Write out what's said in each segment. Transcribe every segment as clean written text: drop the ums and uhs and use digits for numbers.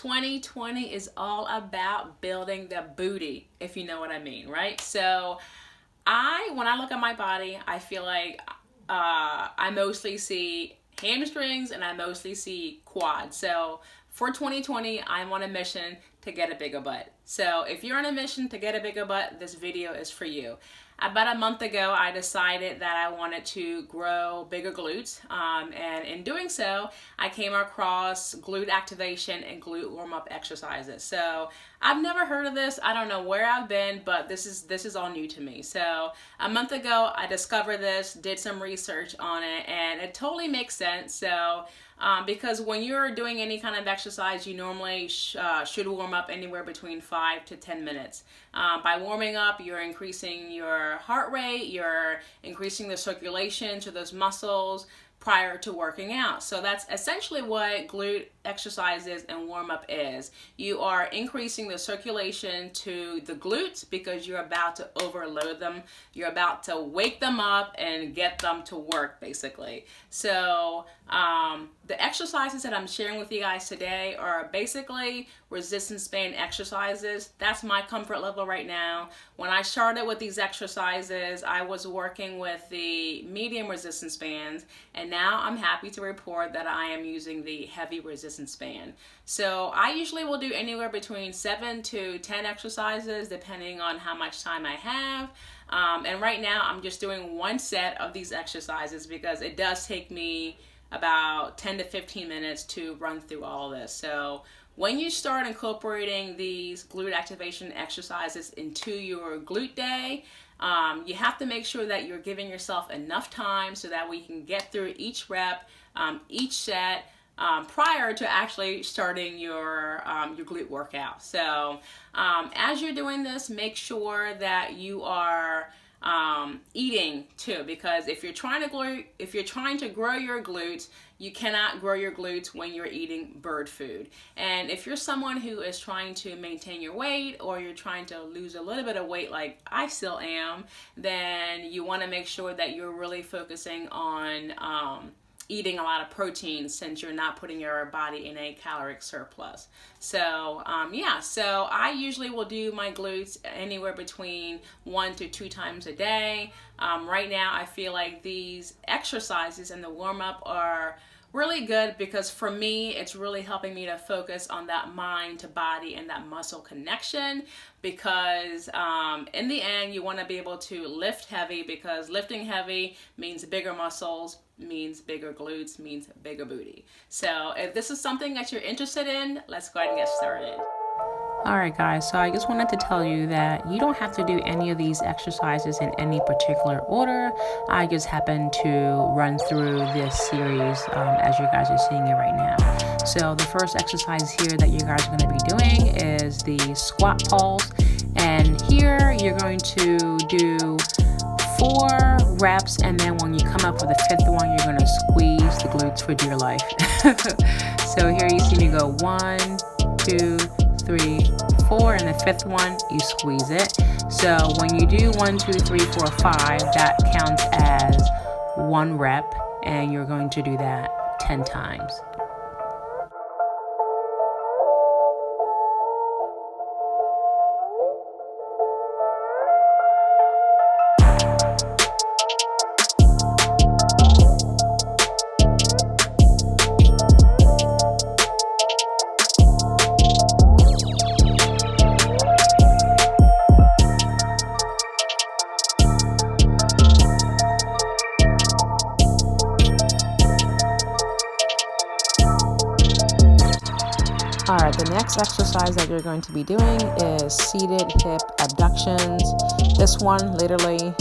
2020 is all about building the booty, if you know what I mean, right? So when I look at my body, I feel like I mostly see hamstrings and I mostly see quads. So for 2020, I'm on a mission to get a bigger butt. So if you're on a mission to get a bigger butt, this video is for you. About a month ago, I decided that I wanted to grow bigger glutes, and in doing so, I came across glute activation and glute warm-up exercises. So I've never heard of this. I don't know where I've been, but this is all new to me. So a month ago, I discovered this, did some research on it, and it totally makes sense. So because when you're doing any kind of exercise, you normally should warm up anywhere between 5 to 10 minutes. By warming up, you're increasing your heart rate, you're increasing the circulation to those muscles prior to working out. So that's essentially what glute exercises and warm-up is. You are increasing the circulation to the glutes because you're about to overload them. You're about to wake them up and get them to work, basically. So the exercises that I'm sharing with you guys today are basically resistance band exercises. That's my comfort level right now. When I started with these exercises, I was working with the medium resistance bands, and now I'm happy to report that I am using the heavy resistance band. So I usually will do anywhere between 7 to 10 exercises depending on how much time I have. And right now I'm just doing one set of these exercises because it does take me about 10 to 15 minutes to run through all of this. So when you start incorporating these glute activation exercises into your glute day, you have to make sure that you're giving yourself enough time so that we can get through each rep, each set, prior to actually starting your glute workout. So as you're doing this, make sure that you are eating too, because if you're trying to grow your glutes, you cannot grow your glutes when you're eating bird food. And if you're someone who is trying to maintain your weight, or you're trying to lose a little bit of weight like I still am, then you want to make sure that you're really focusing on eating a lot of protein, since you're not putting your body in a caloric surplus. So so I usually will do my glutes anywhere between 1 to 2 times a day. Right now I feel like these exercises and the warm-up are really good because for me, it's really helping me to focus on that mind to body and that muscle connection, because in the end, you want to be able to lift heavy, because lifting heavy means bigger muscles, means bigger glutes, means bigger booty. So if this is something that you're interested in, let's go ahead and get started. Alright guys, so I just wanted to tell you that you don't have to do any of these exercises in any particular order. I just happen to run through this series as you guys are seeing it right now. So the first exercise here that you guys are going to be doing is the squat pulse. And here you're going to do 4 reps, and then when you come up with the 5th one, you're going to squeeze the glutes for dear life. So here you see me go 1, 2, 3, 4, and the 5th one, you squeeze it. So when you do 1, 2, 3, 4, 5, that counts as 1 rep, and you're going to do that 10 times. Alright, the next exercise that you're going to be doing is seated hip abductions. This one, literally,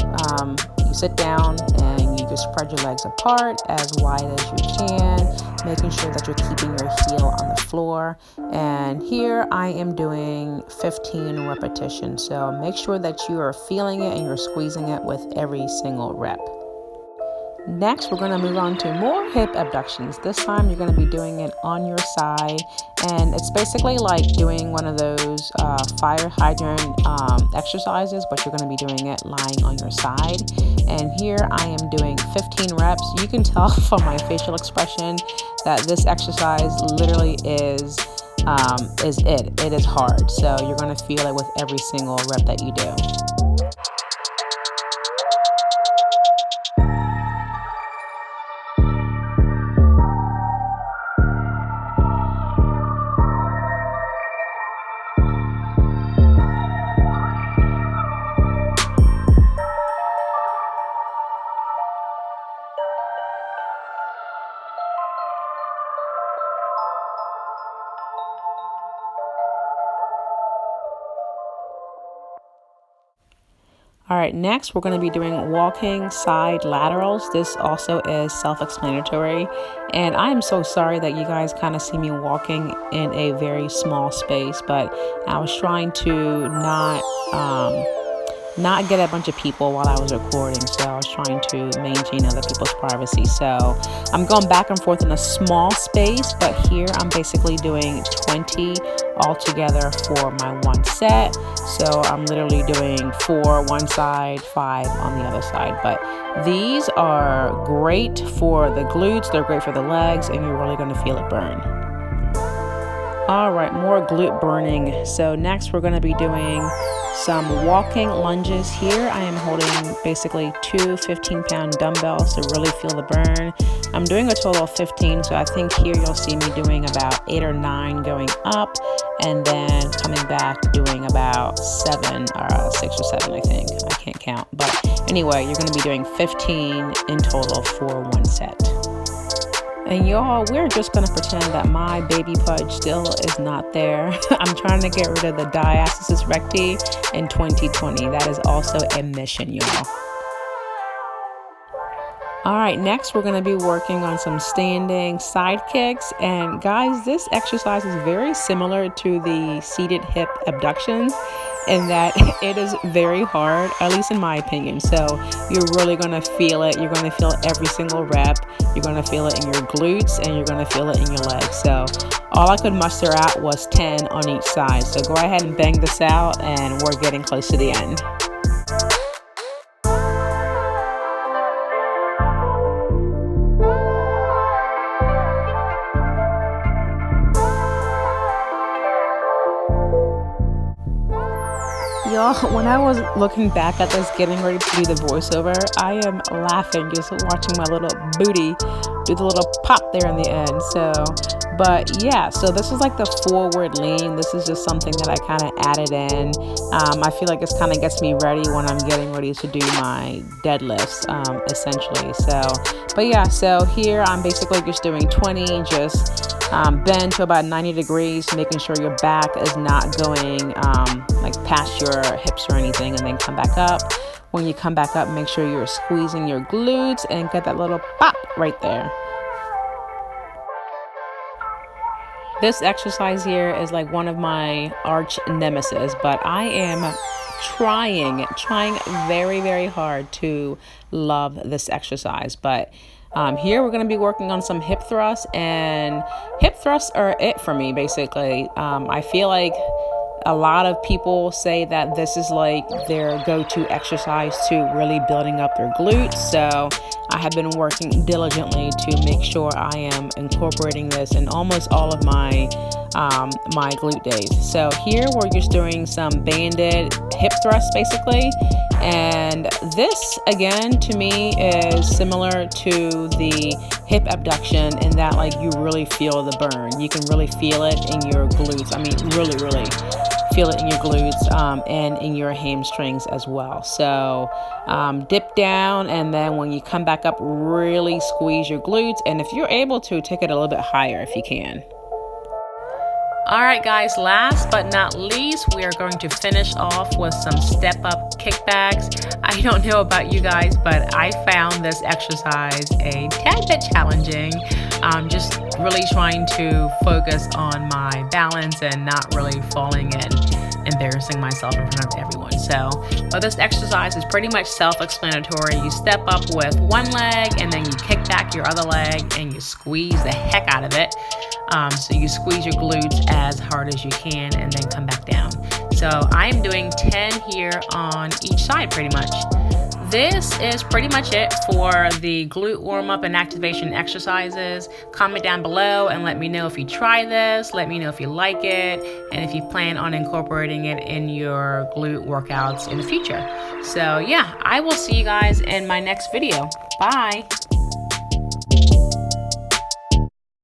you sit down and you just spread your legs apart as wide as you can, making sure that you're keeping your heel on the floor. And here I am doing 15 repetitions. So make sure that you are feeling it and you're squeezing it with every single rep. Next, we're going to move on to more hip abductions. This time, you're going to be doing it on your side, and it's basically like doing one of those fire hydrant exercises, but you're going to be doing it lying on your side. And here I am doing 15 reps. You can tell from my facial expression that this exercise literally is is it. It is hard. So you're going to feel it with every single rep that you do. All right, next we're going to be doing walking side laterals. This also is self-explanatory, and I am so sorry that you guys kind of see me walking in a very small space, but I was trying to not get a bunch of people while I was recording, so I was trying to maintain other people's privacy. So I'm going back and forth in a small space, but here I'm basically doing 20 altogether for my one set. So I'm literally doing 4 one side, 5 on the other side. But these are great for the glutes, they're great for the legs, and you're really going to feel it burn. All right, more glute burning. So next we're going to be doing some walking lunges. Here I am holding basically 2 15-pound dumbbells to really feel the burn. I'm doing a total of 15, so I think here you'll see me doing about 8 or 9 going up, and then coming back doing about 7 or 6 or 7, I think. I can't count, but anyway, you're going to be doing 15 in total for one set. And y'all, we're just going to pretend that my baby pudge still is not there. I'm trying to get rid of the diastasis recti in 2020. That is also a mission, y'all. All right, next we're going to be working on some standing side kicks. And guys, this exercise is very similar to the seated hip abductions in that it is very hard, at least in my opinion. So you're really going to feel it. You're going to feel every single rep. You're going to feel it in your glutes, and you're going to feel it in your legs. So all I could muster out was 10 on each side. So go ahead and bang this out, and we're getting close to the end. Y'all, when I was looking back at this, getting ready to do the voiceover, I am laughing just watching my little booty do the little pop there in the end. So, but yeah, so this is like the forward lean. This is just something that I kind of added in. I feel like this kind of gets me ready when I'm getting ready to do my deadlifts, essentially. So, but yeah, so here I'm basically just doing 20, just bend to about 90 degrees, making sure your back is not going like past your hips or anything, and then come back up. When you come back up, make sure you're squeezing your glutes and get that little pop right there. This exercise here is like one of my arch nemesis, but I am trying very, very hard to love this exercise. But here we're going to be working on some hip thrusts, and hip thrusts are it for me, basically. I feel like a lot of people say that this is like their go-to exercise to really building up their glutes. So I have been working diligently to make sure I am incorporating this in almost all of my my glute days. So here we're just doing some banded hip thrusts basically. And this again to me is similar to the hip abduction in that like you really feel the burn. You can really feel it in your glutes. I mean, really feel it in your glutes and in your hamstrings as well. So dip down, and then when you come back up, really squeeze your glutes. And if you're able to, take it a little bit higher if you can. All right, guys, last but not least, we are going to finish off with some step-up kickbacks. I don't know about you guys, but I found this exercise a tad bit challenging. Just really trying to focus on my balance and not really falling and embarrassing myself in front of everyone. So, but this exercise is pretty much self-explanatory. You step up with one leg, and then you kick back your other leg, and you squeeze the heck out of it. So you squeeze your glutes as hard as you can, and then come back down. So I am doing 10 here on each side pretty much. this is pretty much it for the glute warm-up and activation exercises. Comment down below and let me know if you try this. Let me know if you like it and if you plan on incorporating it in your glute workouts in the future. So yeah, I will see you guys in my next video. Bye.